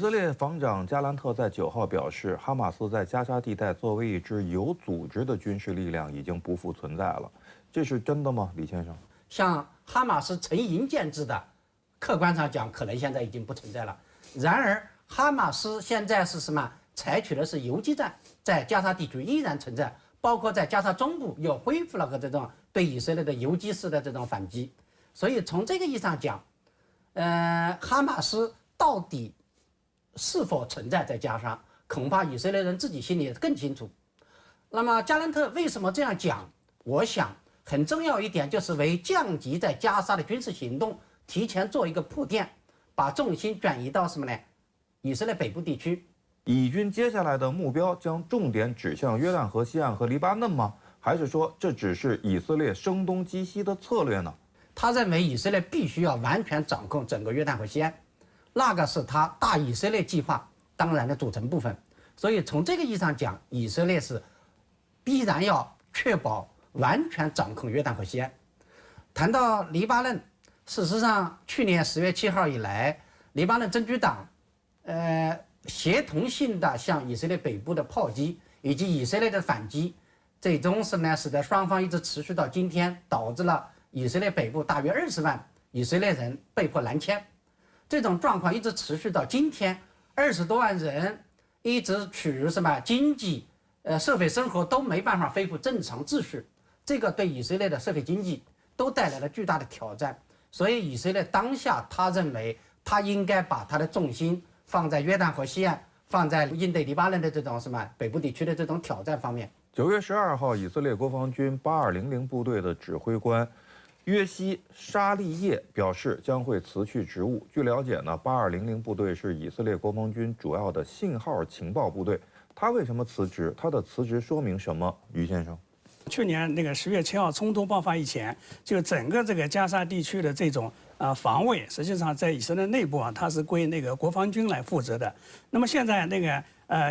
以色列防长加兰特在9号表示，哈马斯在加沙地带作为一支有组织的军事力量已经不复存在了，这是真的吗，李先生？像哈马斯成营建制的，客观上讲，可能现在已经不存在了。然而，哈马斯现在是什么？采取的是游击战，在加沙地区依然存在，包括在加沙中部又恢复了个这种对以色列的游击式的这种反击。所以从这个意义上讲，哈马斯到底是否存在在加沙，恐怕以色列人自己心里也更清楚。那么加兰特为什么这样讲？我想很重要一点就是为降级在加沙的军事行动提前做一个铺垫，把重心转移到什么呢？以色列北部地区。以军接下来的目标将重点指向约旦河西岸和黎巴嫩吗？还是说这只是以色列声东击西的策略呢？他认为以色列必须要完全掌控整个约旦河西岸，那个是他大以色列计划当然的组成部分。所以从这个意义上讲，以色列是必然要确保完全掌控约旦河西岸。谈到黎巴嫩，事实上去年10月7号以来，黎巴嫩真主党协同性的向以色列北部的炮击以及以色列的反击，最终使得双方一直持续到今天，导致了以色列北部大约20万以色列人被迫南迁。这种状况一直持续到今天，20多万人一直处于经济、社会生活都没办法恢复正常秩序，这个对以色列的社会经济都带来了巨大的挑战。所以以色列当下他认为他应该把他的重心放在约旦河西岸，放在应对黎巴嫩的这种北部地区的这种挑战方面。9月12号，以色列国防军8200部队的指挥官约西·沙利叶表示将会辞去职务。据了解呢，8200部队是以色列国防军主要的信号情报部队。他为什么辞职？他的辞职说明什么？于先生。去年那个10月7号冲突爆发以前，就整个这个加沙地区的这种防卫，实际上在以色列内部啊，它是归那个国防军来负责的。那么现在那个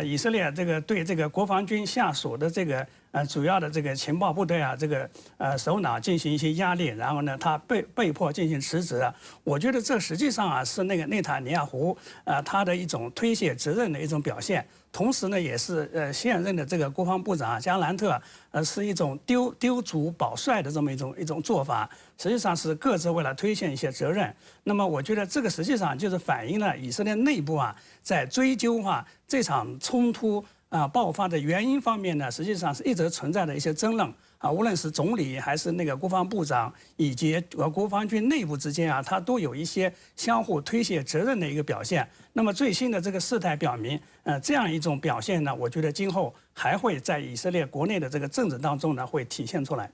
以色列这个对这个国防军下属的这个主要的这个情报部队啊，这个首脑进行一些压力，然后呢，他被迫进行辞职。我觉得这实际上啊是那个内塔尼亚胡他的一种推卸责任的一种表现。同时呢，也是现任的这个国防部长加兰特是一种丢主保帅的这么一种做法，实际上是各自为了推卸一些责任。那么我觉得这个实际上就是反映了以色列内部啊在追究这场冲突爆发的原因方面呢，实际上是一直存在的一些争论无论是总理还是那个国防部长以及国防军内部之间它都有一些相互推卸责任的一个表现。那么最新的这个事态表明，这样一种表现呢，我觉得今后还会在以色列国内的这个政治当中呢会体现出来。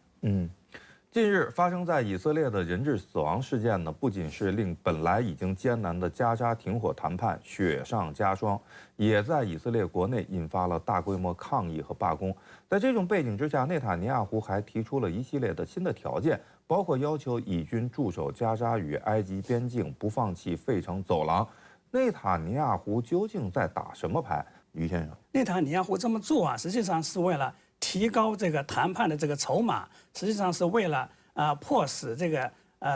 近日发生在以色列的人质死亡事件呢，不仅是令本来已经艰难的加沙停火谈判雪上加霜，也在以色列国内引发了大规模抗议和罢工。在这种背景之下，内塔尼亚胡还提出了一系列的新的条件，包括要求以军驻守加沙与埃及边境，不放弃费城走廊。内塔尼亚胡究竟在打什么牌？于先生，内塔尼亚胡这么做实际上是为了提高这个谈判的这个筹码，实际上是为了迫使这个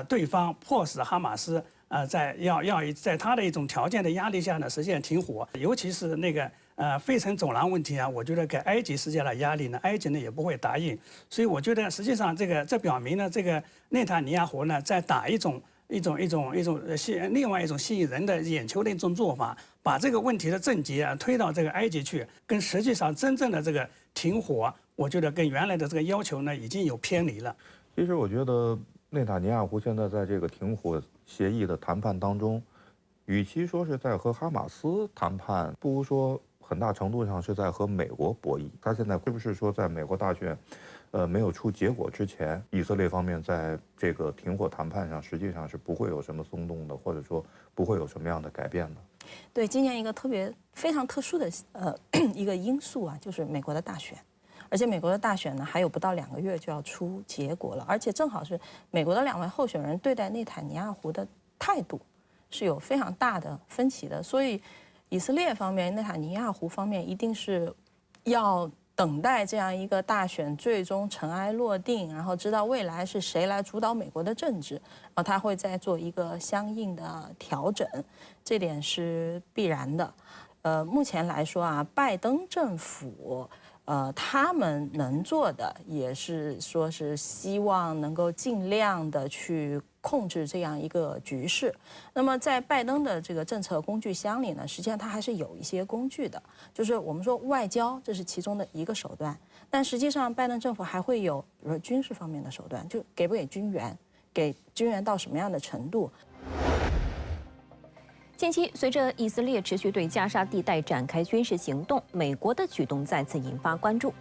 对方，迫使哈马斯在他的一种条件的压力下呢实现停火，尤其是那个费城走廊问题我觉得给埃及施加了压力呢，埃及呢也不会答应，所以我觉得实际上这表明呢，这个内塔尼亚胡呢在打另外一种吸引人的眼球的一种做法，把这个问题的症结推到这个埃及去，跟实际上真正的这个停火，我觉得跟原来的这个要求呢已经有偏离了。其实我觉得内塔尼亚胡现在在这个停火协议的谈判当中，与其说是在和哈马斯谈判，不如说很大程度上是在和美国博弈。他现在是不是说在美国大选没有出结果之前，以色列方面在这个停火谈判上实际上是不会有什么松动的，或者说不会有什么样的改变的？对，今年一个非常特殊的一个因素就是美国的大选。而且美国的大选呢，还有不到2个月就要出结果了，而且正好是美国的2位候选人对待内塔尼亚胡的态度是有非常大的分歧的，所以以色列方面、内塔尼亚胡方面一定是要等待这样一个大选最终尘埃落定，然后知道未来是谁来主导美国的政治，然后他会再做一个相应的调整，这点是必然的。目前来说啊，拜登政府。他们能做的也是说是希望能够尽量的去控制这样一个局势。那么在拜登的这个政策工具箱里呢，实际上他还是有一些工具的，就是我们说外交，这是其中的一个手段。但实际上，拜登政府还会有，比如说军事方面的手段，就给不给军援，给军援到什么样的程度。近期，随着以色列持续对加沙地带展开军事行动，美国的举动再次引发关注。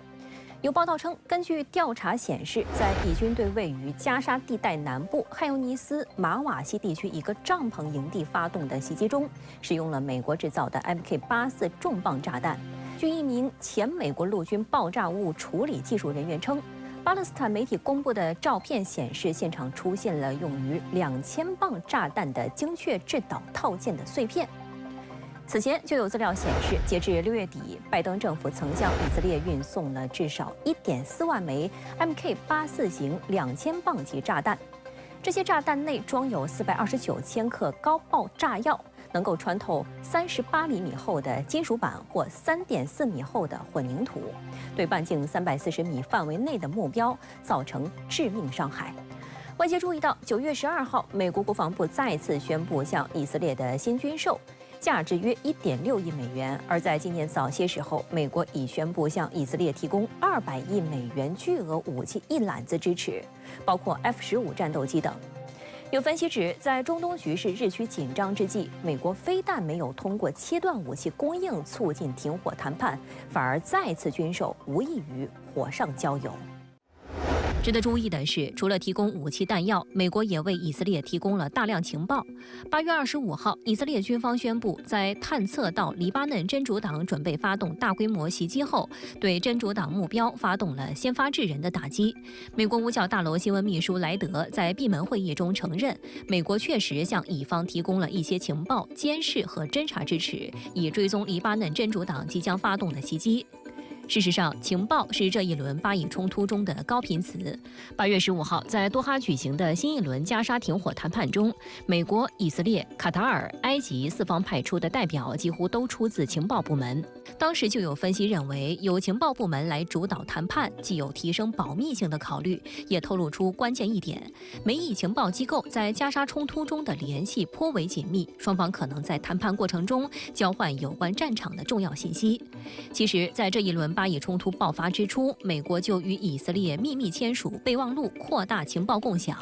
有报道称，根据调查显示，在以军对位于加沙地带南部汉尤尼斯马瓦西地区一个帐篷营地发动的袭击中，使用了美国制造的 MK84重磅炸弹。据一名前美国陆军爆炸物处理技术人员称，巴勒斯坦媒体公布的照片显示，现场出现了用于2000磅炸弹的精确制导套件的碎片。此前就有资料显示，截至6月底，拜登政府曾向以色列运送了至少1.4万枚 MK84型2000磅级炸弹。这些炸弹内装有429千克高爆炸药，能够穿透38厘米厚的金属板或3.4米厚的混凝土，对半径340米范围内的目标造成致命伤害。外界注意到，9月12号，美国国防部再次宣布向以色列的新军售。价值约1.6亿美元，而在今年早些时候，美国已宣布向以色列提供200亿美元巨额武器一揽子支持，包括 F-15战斗机等。有分析指，在中东局势日趋紧张之际，美国非但没有通过切断武器供应促进停火谈判，反而再次军售无异于火上浇油。值得注意的是，除了提供武器弹药，美国也为以色列提供了大量情报。8月25号，以色列军方宣布，在探测到黎巴嫩真主党准备发动大规模袭击后，对真主党目标发动了先发制人的打击。美国五角大楼新闻秘书莱德在闭门会议中承认，美国确实向以方提供了一些情报、监视和侦察支持，以追踪黎巴嫩真主党即将发动的袭击。事实上，情报是这一轮巴以冲突中的高频词。8月15号，在多哈举行的新一轮加沙停火谈判中，美国、以色列、卡塔尔、埃及四方派出的代表几乎都出自情报部门。当时就有分析认为，由情报部门来主导谈判，既有提升保密性的考虑，也透露出关键一点：美以情报机构在加沙冲突中的联系颇为紧密，双方可能在谈判过程中交换有关战场的重要信息。其实，在这一轮巴以冲突爆发之初，美国就与以色列秘密签署备忘录，扩大情报共享。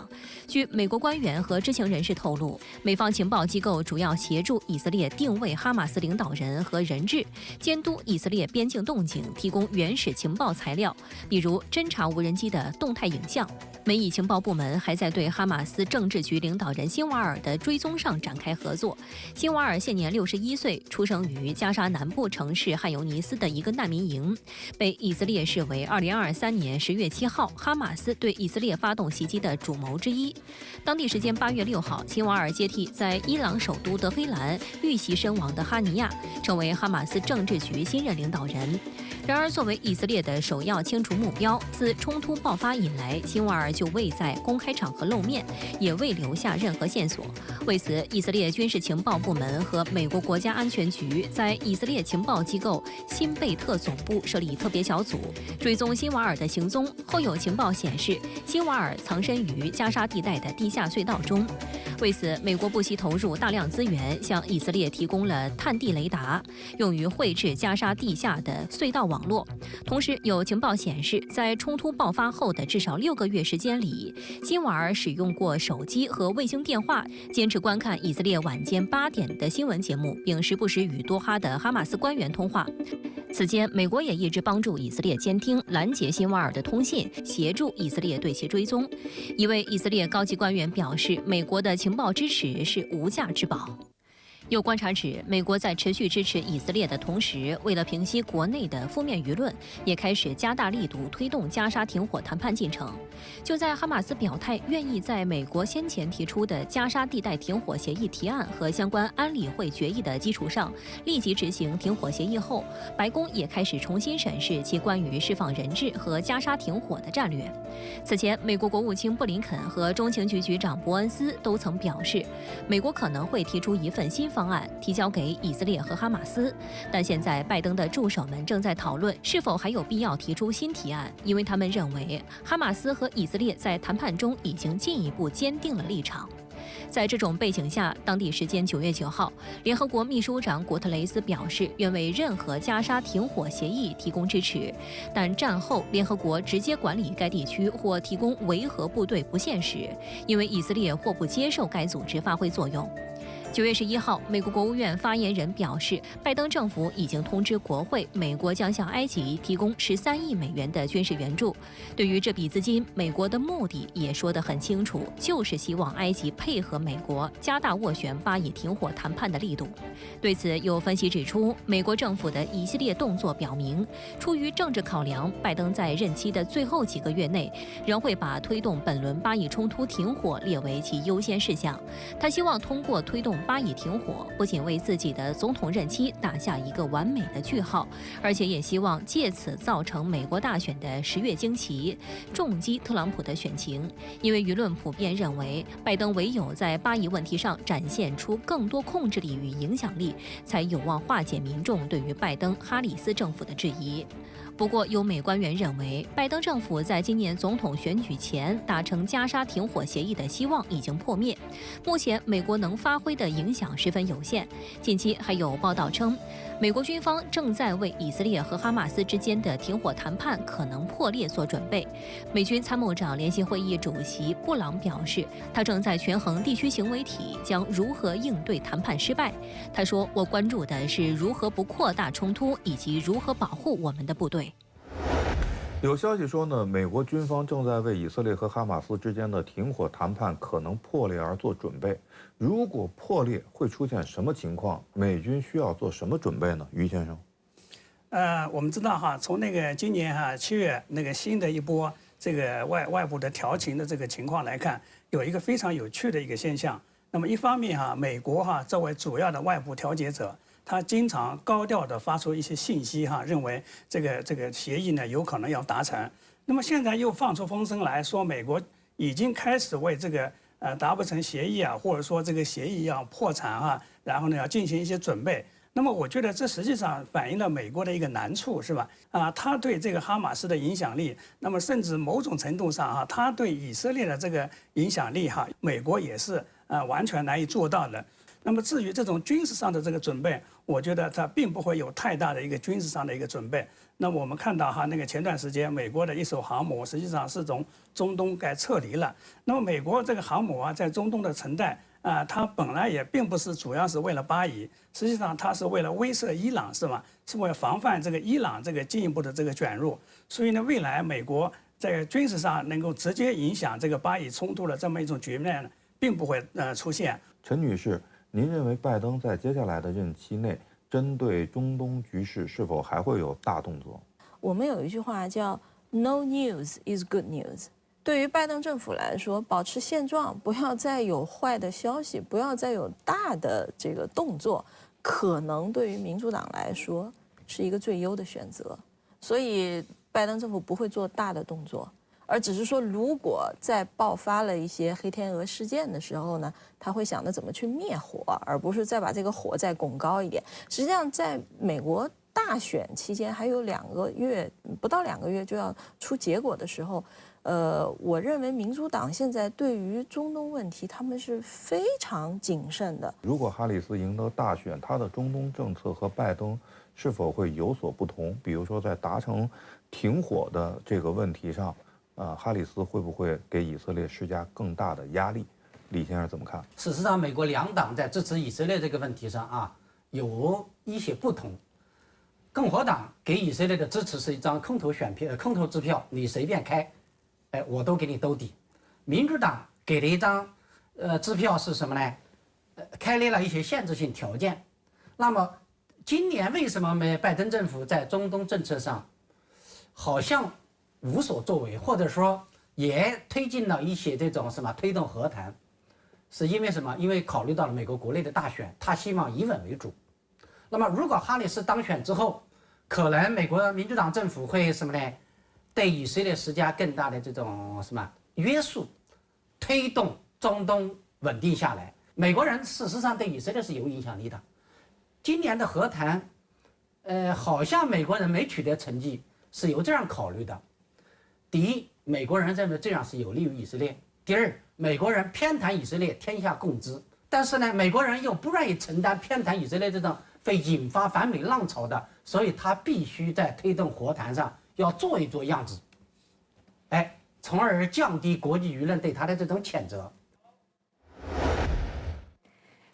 据美国官员和知情人士透露，美方情报机构主要协助以色列定位哈马斯领导人和人质，监督以色列边境动静，提供原始情报材料，比如侦察无人机的动态影像。美以情报部门还在对哈马斯政治局领导人辛瓦尔的追踪上展开合作。辛瓦尔现年61岁，出生于加沙南部城市汉尤尼斯的一个难民营，被以色列视为2023年10月7号哈马斯对以色列发动袭击的主谋之一。当地时间8月6号，辛瓦尔接替在伊朗首都德黑兰遇袭身亡的哈尼亚，成为哈马斯政治局新任领导人。然而，作为以色列的首要清除目标，自冲突爆发以来，辛瓦尔就未在公开场合露面，也未留下任何线索。为此，以色列军事情报部门和美国国家安全局在以色列情报机构辛贝特总部设立特别小组，追踪辛瓦尔的行踪。后有情报显示，辛瓦尔藏身于加沙地带的地下隧道中。为此，美国不惜投入大量资源，向以色列提供了探地雷达，用于绘制加沙地下的隧道网络。同时，有情报显示，在冲突爆发后的至少6个月时间里，辛瓦尔使用过手机和卫星电话，坚持观看以色列晚间8点的新闻节目，并时不时与多哈的哈马斯官员通话。此间，美国也一直帮助以色列监听、拦截辛瓦尔的通信，协助以色列对其追踪。一位以色列高级官员表示，美国的情报支持是无价之宝。有观察指，美国在持续支持以色列的同时，为了平息国内的负面舆论，也开始加大力度推动加沙停火谈判进程。就在哈马斯表态愿意在美国先前提出的加沙地带停火协议提案和相关安理会决议的基础上，立即执行停火协议后，白宫也开始重新审视其关于释放人质和加沙停火的战略。此前，美国国务卿布林肯和中情局局长伯恩斯都曾表示，美国可能会提出一份新方案提交给以色列和哈马斯，但现在拜登的助手们正在讨论是否还有必要提出新提案，因为他们认为哈马斯和以色列在谈判中已经进一步坚定了立场。在这种背景下，当地时间9月9号，联合国秘书长古特雷斯表示愿为任何加沙停火协议提供支持，但战后联合国直接管理该地区或提供维和部队不现实，因为以色列或不接受该组织发挥作用。9月11号，美国国务院发言人表示，拜登政府已经通知国会，美国将向埃及提供13亿美元的军事援助。对于这笔资金，美国的目的也说得很清楚，就是希望埃及配合美国，加大斡旋巴以停火谈判的力度。对此，有分析指出，美国政府的一系列动作表明，出于政治考量，拜登在任期的最后几个月内，仍会把推动本轮巴以冲突停火列为其优先事项。他希望通过推动巴以停火，不仅为自己的总统任期打下一个完美的句号，而且也希望借此造成美国大选的10月惊奇，重击特朗普的选情。因为舆论普遍认为，拜登唯有在巴以问题上展现出更多控制力与影响力，才有望化解民众对于拜登哈里斯政府的质疑。不过，有美官员认为，拜登政府在今年总统选举前达成加沙停火协议的希望已经破灭。目前，美国能发挥的影响十分有限。近期还有报道称，美国军方正在为以色列和哈马斯之间的停火谈判可能破裂做准备。美军参谋长联席会议主席布朗表示，他正在权衡地区行为体将如何应对谈判失败。他说：“我关注的是如何不扩大冲突，以及如何保护我们的部队。”有消息说呢，美国军方正在为以色列和哈马斯之间的停火谈判可能破裂而做准备。如果破裂，会出现什么情况？美军需要做什么准备呢？于先生，我们知道哈，从那个今年7月那个新的一波这个外部的调情的这个情况来看，有一个非常有趣的一个现象。那么一方面美国作为主要的外部调解者，他经常高调地发出一些信息认为这个协议呢有可能要达成。那么现在又放出风声来说，美国已经开始为这个达不成协议或者说这个协议要破产然后呢要进行一些准备。那么我觉得这实际上反映了美国的一个难处，是吧？他对这个哈马斯的影响力，那么甚至某种程度上他对以色列的这个影响力美国也是完全难以做到的。那么至于这种军事上的这个准备，我觉得它并不会有太大的一个军事上的一个准备。那么我们看到那个前段时间美国的一艘航母实际上是从中东该撤离了。那么美国这个航母在中东的承载它本来也并不是主要是为了巴以，实际上它是为了威慑伊朗，是吧？是为了防范这个伊朗这个进一步的这个卷入。所以呢，未来美国在军事上能够直接影响这个巴以冲突的这么一种局面呢，并不会出现。陈女士，您认为拜登在接下来的任期内，针对中东局势是否还会有大动作？我们有一句话叫 "No news is good news"。对于拜登政府来说，保持现状，不要再有坏的消息，不要再有大的这个动作，可能对于民主党来说是一个最优的选择。所以，拜登政府不会做大的动作。而只是说，如果在爆发了一些黑天鹅事件的时候呢，他会想着怎么去灭火，而不是再把这个火再拱高一点。实际上，在美国大选期间还有2个月，不到2个月就要出结果的时候，我认为民主党现在对于中东问题，他们是非常谨慎的。如果哈里斯赢得大选，他的中东政策和拜登是否会有所不同？比如说，在达成停火的这个问题上。哈里斯会不会给以色列施加更大的压力？李先生怎么看？事实上，美国两党在支持以色列这个问题上有一些不同。共和党给以色列的支持是一张空头支票，你随便开，我都给你兜底。民主党给了一张支票是什么呢？开列了一些限制性条件。那么今年为什么拜登政府在中东政策上好像无所作为，或者说也推进了一些这种推动和谈，是因为什么？因为考虑到了美国国内的大选，他希望以稳为主。那么如果哈里斯当选之后，可能美国民主党政府会对以色列施加更大的这种约束，推动中东稳定下来。美国人事实上对以色列是有影响力的。今年的和谈，好像美国人没取得成绩，是有这样考虑的。第一，美国人认为这样是有利于以色列；第二，美国人偏袒以色列，天下共知。但是呢，美国人又不愿意承担偏袒以色列这种会引发反美浪潮的，所以他必须在推动和谈上要做一做样子，从而降低国际舆论对他的这种谴责。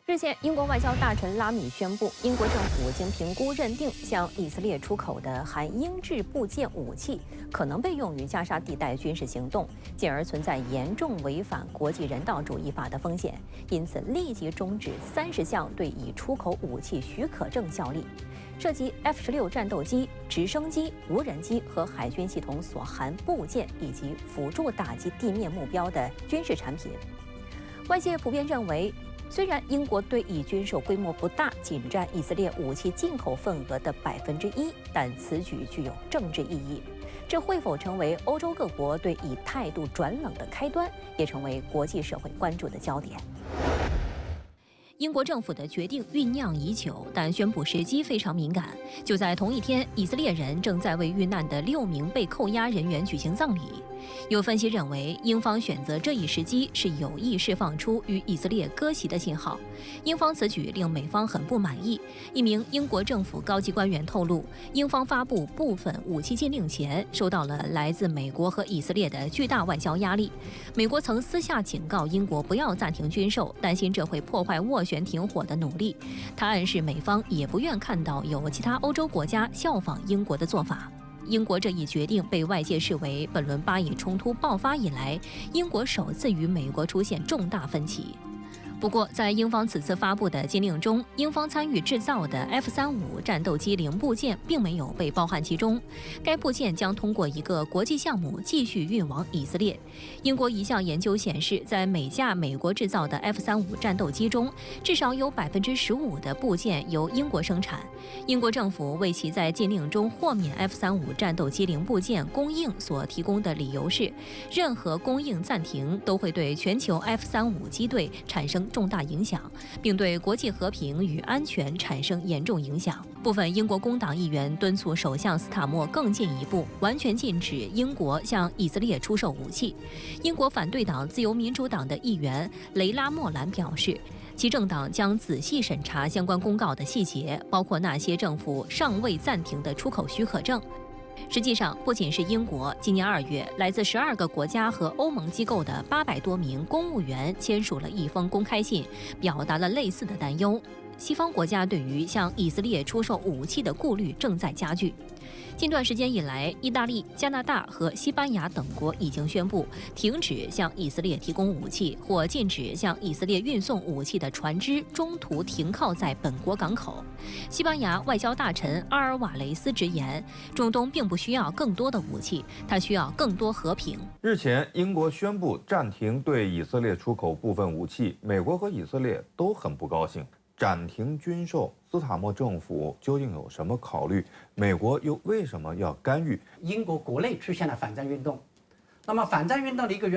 日前，英国外交大臣拉米宣布，英国政府经评估认定，向以色列出口的含英制部件武器可能被用于加沙地带军事行动，进而存在严重违反国际人道主义法的风险，因此立即终止30项对已出口武器许可证效力，涉及 F-16战斗机、直升机、无人机和海军系统所含部件以及辅助打击地面目标的军事产品。外界普遍认为，虽然英国对以军售规模不大，仅占以色列武器进口份额的1%，但此举具有政治意义。这会否成为欧洲各国对以态度转冷的开端，也成为国际社会关注的焦点。英国政府的决定酝酿已久，但宣布时机非常敏感。就在同一天，以色列人正在为遇难的6名被扣押人员举行葬礼。有分析认为，英方选择这一时机是有意释放出与以色列割席的信号。英方此举令美方很不满意。一名英国政府高级官员透露，英方发布部分武器禁令前，受到了来自美国和以色列的巨大外交压力。美国曾私下警告英国不要暂停军售，担心这会破坏斡旋停火的努力。他暗示美方也不愿看到有其他欧洲国家效仿英国的做法。英国这一决定被外界视为本轮巴以冲突爆发以来，英国首次与美国出现重大分歧。不过，在英方此次发布的禁令中，英方参与制造的 F-35战斗机零部件并没有被包含其中。该部件将通过一个国际项目继续运往以色列。英国一项研究显示，在每架美国制造的 F-35战斗机中，至少有15%的部件由英国生产。英国政府为其在禁令中豁免 F-35战斗机零部件供应所提供的理由是，任何供应暂停都会对全球 F-35机队产生重大影响，并对国际和平与安全产生严重影响。部分英国工党议员敦促首相斯塔默更进一步，完全禁止英国向以色列出售武器。英国反对党自由民主党的议员雷拉莫兰表示，其政党将仔细审查相关公告的细节，包括那些政府尚未暂停的出口许可证。实际上，不仅是英国，今年2月，来自12个国家和欧盟机构的800多名公务员签署了一封公开信，表达了类似的担忧。西方国家对于向以色列出售武器的顾虑正在加剧。近段时间以来，意大利、加拿大和西班牙等国已经宣布停止向以色列提供武器，或禁止向以色列运送武器的船只中途停靠在本国港口。西班牙外交大臣阿尔瓦雷斯直言，中东并不需要更多的武器，它需要更多和平。日前，英国宣布暂停对以色列出口部分武器，美国和以色列都很不高兴。暂停军售，斯塔默政府究竟有什么考虑？美国又为什么要干预？英国国内出现了反战运动，那么反战运动的一个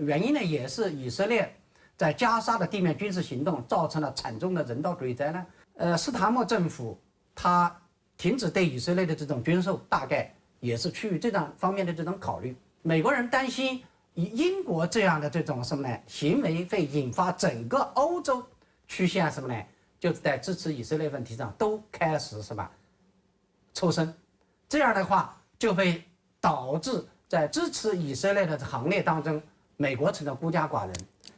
原因呢，也是以色列在加沙的地面军事行动造成了惨重的人道主义灾难。斯塔默政府他停止对以色列的这种军售，大概也是出于这样方面的这种考虑。美国人担心以英国这样的这种行为会引发整个欧洲出现就是在支持以色列问题上都开始抽身，这样的话就会导致在支持以色列的行列当中，美国成了孤家寡人，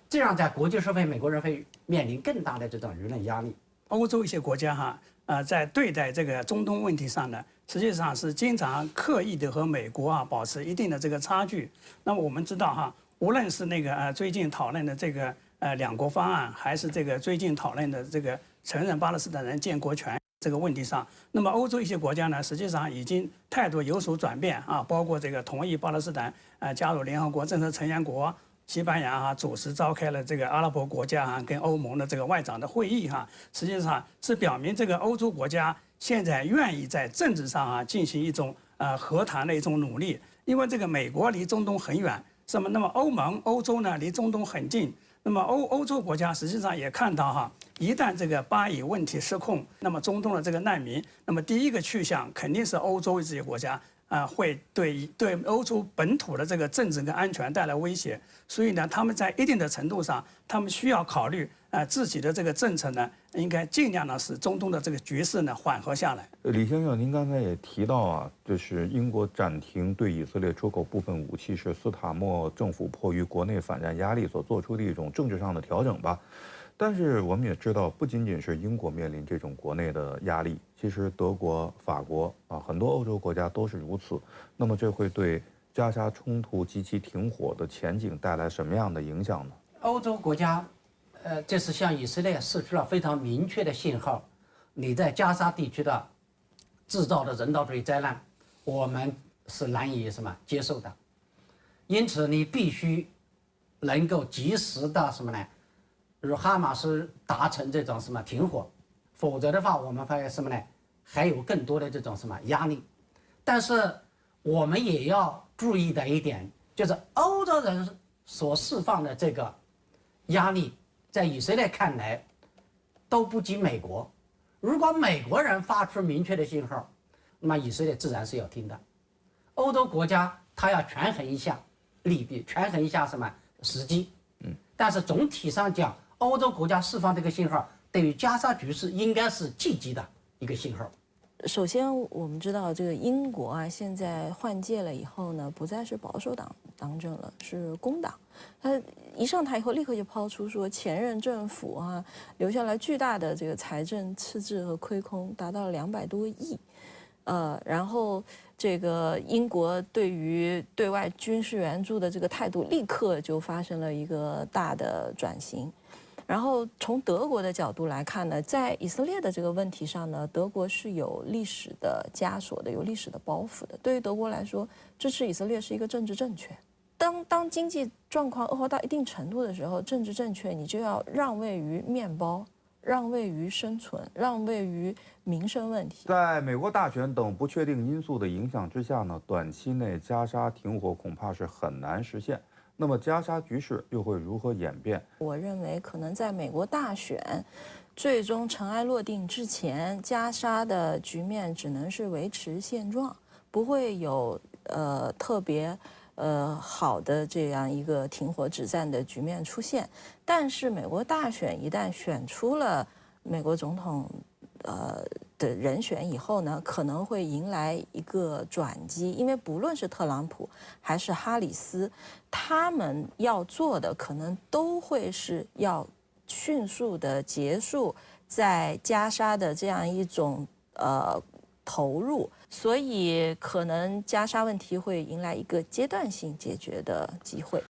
这样在国际社会，美国人会面临更大的这种舆论压力。欧洲一些国家在对待这个中东问题上呢，实际上是经常刻意的和美国保持一定的这个差距。那么我们知道无论是最近讨论的这个两国方案，还是这个最近讨论的这个承认巴勒斯坦人建国权这个问题上，那么欧洲一些国家呢，实际上已经态度有所转变啊，包括这个同意巴勒斯坦加入联合国正式成员国。西班牙主持召开了这个阿拉伯国家跟欧盟的这个外长的会议实际上是表明这个欧洲国家现在愿意在政治上进行一种和谈的一种努力，因为这个美国离中东很远，那么欧盟、欧洲呢离中东很近，那么欧洲国家实际上也看到一旦这个巴以问题失控，那么中东的这个难民，那么第一个去向肯定是欧洲这些国家。会对欧洲本土的这个政治跟安全带来威胁，所以呢，他们在一定的程度上，他们需要考虑自己的这个政策呢，应该尽量的使中东的这个局势呢缓和下来。李先生，您刚才也提到就是英国暂停对以色列出口部分武器，是斯塔默政府迫于国内反战压力所做出的一种政治上的调整吧。但是我们也知道，不仅仅是英国面临这种国内的压力，其实德国、法国很多欧洲国家都是如此。那么这会对加沙冲突及其停火的前景带来什么样的影响呢？欧洲国家，这是向以色列释出了非常明确的信号：你在加沙地区的制造的人道主义灾难，我们是难以接受的。因此，你必须能够及时的与哈马斯达成这种停火，否则的话，我们发现还有更多的这种压力。但是我们也要注意的一点，就是欧洲人所释放的这个压力，在以色列看来都不及美国。如果美国人发出明确的信号，那么以色列自然是要听的。欧洲国家他要权衡一下利弊，权衡一下时机。但是总体上讲，欧洲国家释放这个信号，对于加沙局势应该是积极的一个信号。首先，我们知道这个英国现在换届了以后呢，不再是保守党当政了，是工党。他一上台以后，立刻就抛出说前任政府留下来巨大的这个财政赤字和亏空，达到了200多亿。然后这个英国对于对外军事援助的这个态度，立刻就发生了一个大的转型。然后从德国的角度来看呢，在以色列的这个问题上呢，德国是有历史的枷锁的，有历史的包袱的。对于德国来说，支持以色列是一个政治正确。当经济状况恶化到一定程度的时候，政治正确你就要让位于面包，让位于生存，让位于民生问题。在美国大选等不确定因素的影响之下呢，短期内加沙停火恐怕是很难实现。那么加沙局势又会如何演变？我认为可能在美国大选最终尘埃落定之前，加沙的局面只能是维持现状，不会有特别好的这样一个停火止战的局面出现。但是美国大选一旦选出了美国总统的人选以后呢，可能会迎来一个转机，因为不论是特朗普还是哈里斯，他们要做的可能都会是要迅速的结束在加沙的这样一种投入，所以可能加沙问题会迎来一个阶段性解决的机会。